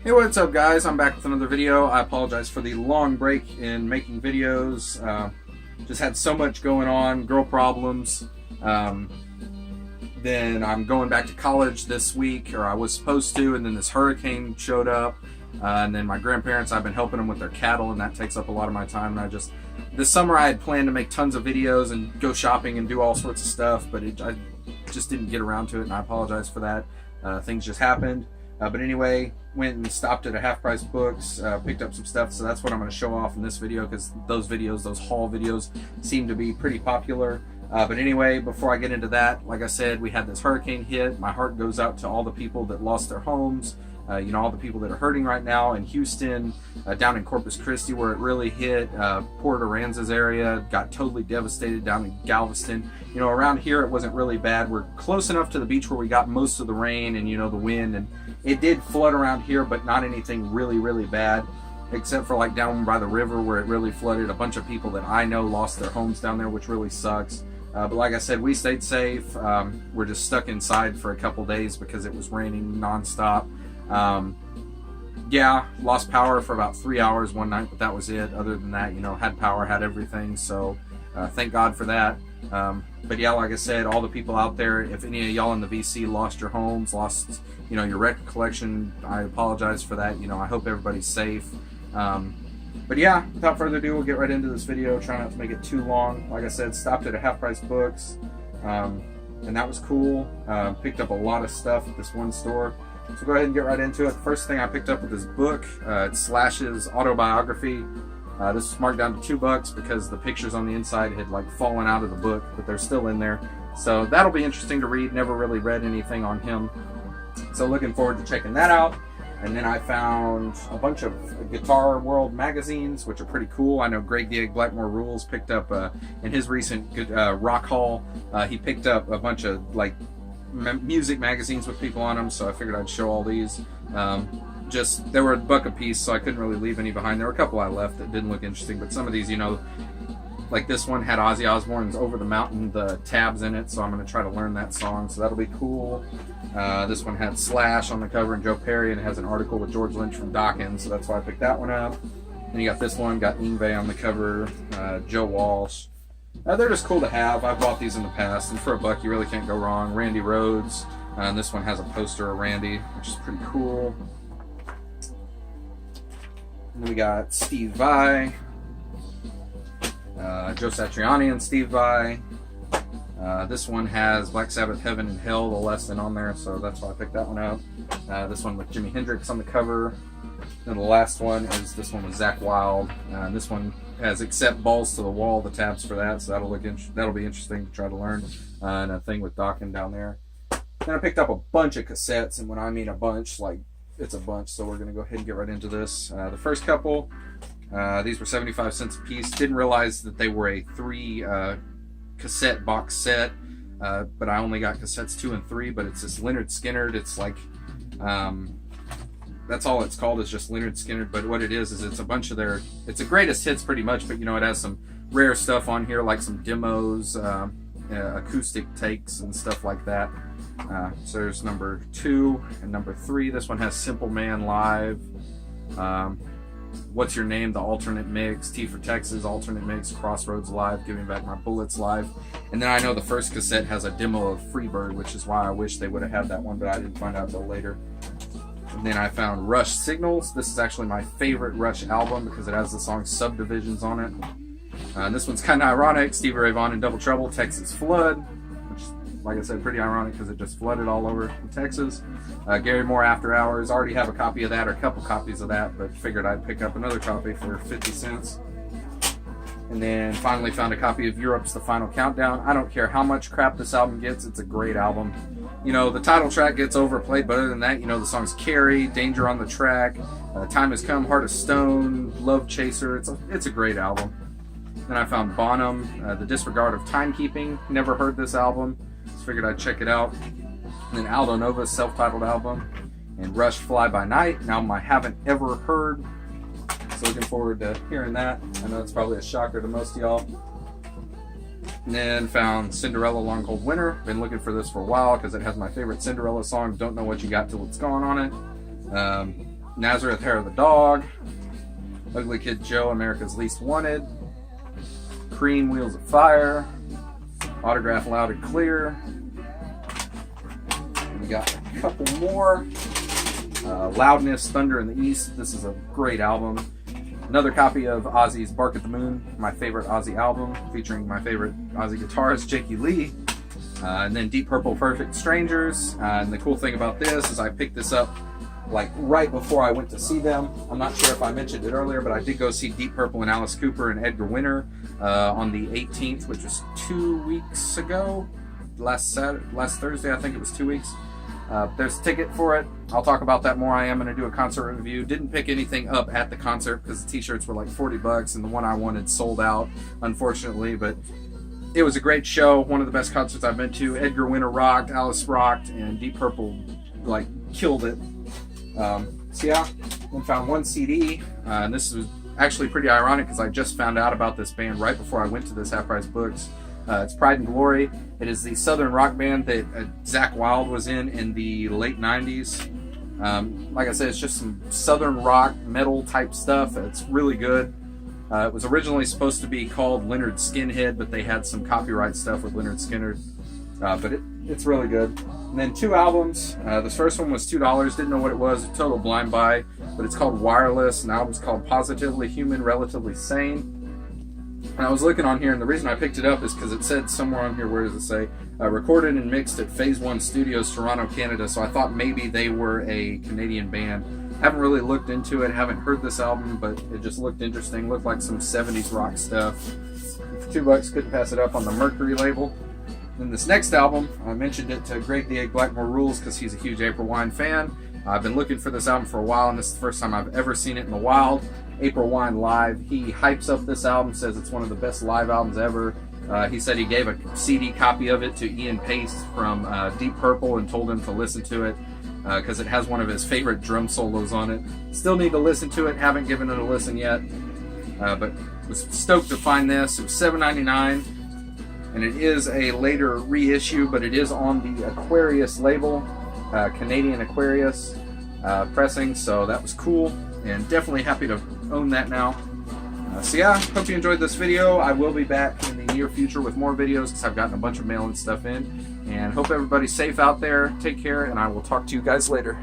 Hey, what's up guys? I'm back with another video. I apologize for the long break in making videos. Just had so much going on, girl problems. Then I'm going back to college this week, or I was supposed to, and then this hurricane showed up. And then my grandparents, I've been helping them with their cattle, and that takes up a lot of my time. And this summer I had planned to make tons of videos and go shopping and do all sorts of stuff, but I just didn't get around to it, and I apologize for that. Things just happened. But anyway, went and stopped at a Half Price Books, picked up some stuff, so that's what I'm going to show off in this video, because those haul videos, seem to be pretty popular. But anyway, before I get into that, like I said, we had this hurricane hit. My heart goes out to all the people that lost their homes, all the people that are hurting right now in Houston, down in Corpus Christi where it really hit, Port Aransas area, got totally devastated down in Galveston. Around here it wasn't really bad. We're close enough to the beach where we got most of the rain and the wind, and it did flood around here, but not anything really, really bad, except for like down by the river where it really flooded. A bunch of people that I know lost their homes down there, which really sucks. But like I said, we stayed safe. We're just stuck inside for a couple days because it was raining nonstop. Yeah, lost power for about 3 hours one night, but that was it. Other than that, had power, had everything. So thank God for that. But yeah, like I said, all the people out there, if any of y'all in the VC lost your homes, lost your record collection, I apologize for that. I hope everybody's safe. But yeah, without further ado, we'll get right into this video. Try not to make it too long. Like I said, stopped at a Half Price Books, and that was cool. Picked up a lot of stuff at this one store. So go ahead and get right into it. The first thing I picked up with this book, it's Slash's autobiography. This was marked down to $2 because the pictures on the inside had like fallen out of the book, but they're still in there. So that'll be interesting to read. Never really read anything on him. So looking forward to checking that out. And then I found a bunch of Guitar World magazines, which are pretty cool. I know Greg Gig, Blackmore Rules, picked up in his recent rock haul. He picked up a bunch of like music magazines with people on them, so I figured I'd show all these. They were $1 a piece, so I couldn't really leave any behind. There were a couple I left that didn't look interesting, but some of these, like this one had Ozzy Osbourne's Over the Mountain, the tabs in it, so I'm going to try to learn that song, so that'll be cool. This one had Slash on the cover and Joe Perry, and it has an article with George Lynch from Dawkins, so that's why I picked that one up. Then you got this one, got Yngwie on the cover, Joe Walsh. They're just cool to have. I've bought these in the past, and for $1 you really can't go wrong. Randy Rhoads, and this one has a poster of Randy, which is pretty cool. And then we got Steve Vai, Joe Satriani and Steve Vai. This one has Black Sabbath, Heaven and Hell, the lesson on there, so that's why I picked that one up. This one with Jimi Hendrix on the cover. And the last one is this one with Zakk Wylde. This one has Accept Balls to the Wall, the tabs for that, so that'll be interesting to try to learn. And a thing with Dokken down there. Then I picked up a bunch of cassettes, and when I mean a bunch, like it's a bunch, so we're going to go ahead and get right into this. The first couple, these were 75 cents a piece. Didn't realize that they were a 3 cassette box set, but I only got cassettes 2 and 3, but it's this Lynyrd Skynyrd. It's like, that's all it's called, is just Lynyrd Skynyrd, but what it is it's a bunch of it's a greatest hits pretty much, but it has some rare stuff on here, like some demos, acoustic takes and stuff like that. So there's number 2 and number 3. This one has Simple Man Live, What's Your Name, the alternate mix, T for Texas alternate mix, Crossroads Live, Giving Back My Bullets Live. And then I know the first cassette has a demo of Freebird, which is why I wish they would have had that one, but I didn't find out until later. And then I found Rush Signals. This is actually my favorite Rush album because it has the song Subdivisions on it. And this one's kind of ironic. Stevie Ray Vaughan and Double Trouble, Texas Flood, which, like I said, pretty ironic because it just flooded all over in Texas. Gary Moore, After Hours. Already have a copy of that, or a couple copies of that, but figured I'd pick up another copy for 50 cents. And then finally found a copy of Europe's The Final Countdown. I don't care how much crap this album gets, it's a great album. The title track gets overplayed, but other than that, the songs Carry, Danger on the Track, Time Has Come, Heart of Stone, Love Chaser. It's a great album. Then I found Bonham, The Disregard of Timekeeping. Never heard this album, just figured I'd check it out. And then Aldo Nova's self-titled album, and Rush Fly By Night, an album I haven't ever heard. So looking forward to hearing that. I know it's probably a shocker to most of y'all. And then found Cinderella Long Cold Winter. Been looking for this for a while because it has my favorite Cinderella song, Don't Know What You Got Till It's Gone, on it. Nazareth Hair of the Dog, Ugly Kid Joe, America's Least Wanted, Cream, Wheels of Fire, Autograph Loud and Clear. We got a couple more. Loudness, Thunder in the East. This is a great album. Another copy of Ozzy's Bark at the Moon, my favorite Ozzy album, featuring my favorite Ozzy guitarist, Jakey Lee. And then Deep Purple, Perfect Strangers. And the cool thing about this is I picked this up like right before I went to see them. I'm not sure if I mentioned it earlier, but I did go see Deep Purple and Alice Cooper and Edgar Winter on the 18th, which was 2 weeks ago. Last Thursday, I think it was 2 weeks. There's a ticket for it. I'll talk about that more. I am going to do a concert review. Didn't pick anything up at the concert because the t-shirts were like $40 and the one I wanted sold out, unfortunately, but it was a great show. One of the best concerts I've been to. Edgar Winter rocked, Alice rocked, and Deep Purple like killed it. So yeah, I found one CD, and this was actually pretty ironic because I just found out about this band right before I went to this Half Price Books. It's Pride and Glory. It is the southern rock band that Zakk Wylde was in the late 90s. Like I said, it's just some southern rock, metal type stuff. It's really good. It was originally supposed to be called Lynyrd Skynyrd, but they had some copyright stuff with Lynyrd Skynyrd. But it's really good. And then 2 albums. The first one was $2. Didn't know what it was. A total blind buy. But it's called Wireless. And the album's called Positively Human, Relatively Sane. And I was looking on here, and the reason I picked it up is because it said somewhere on here, where does it say? Recorded and mixed at Phase 1 Studios, Toronto, Canada. So I thought maybe they were a Canadian band. Haven't really looked into it, haven't heard this album, but it just looked interesting. Looked like some 70s rock stuff. For $2, couldn't pass it up on the Mercury label. Then this next album, I mentioned it to Greg the Egg Blackmore Rules because he's a huge April Wine fan. I've been looking for this album for a while, and this is the first time I've ever seen it in the wild. April Wine Live. He hypes up this album, says it's one of the best live albums ever. He said he gave a CD copy of it to Ian Pace from Deep Purple and told him to listen to it because it has one of his favorite drum solos on it. Still need to listen to it, haven't given it a listen yet, but was stoked to find this. It was $7.99, and it is a later reissue, but it is on the Aquarius label, Canadian Aquarius pressing, so that was cool, and definitely happy to own that now. So yeah, hope you enjoyed this video. I will be back in the near future with more videos because I've gotten a bunch of mail and stuff in. And hope everybody's safe out there. Take care, and I will talk to you guys later.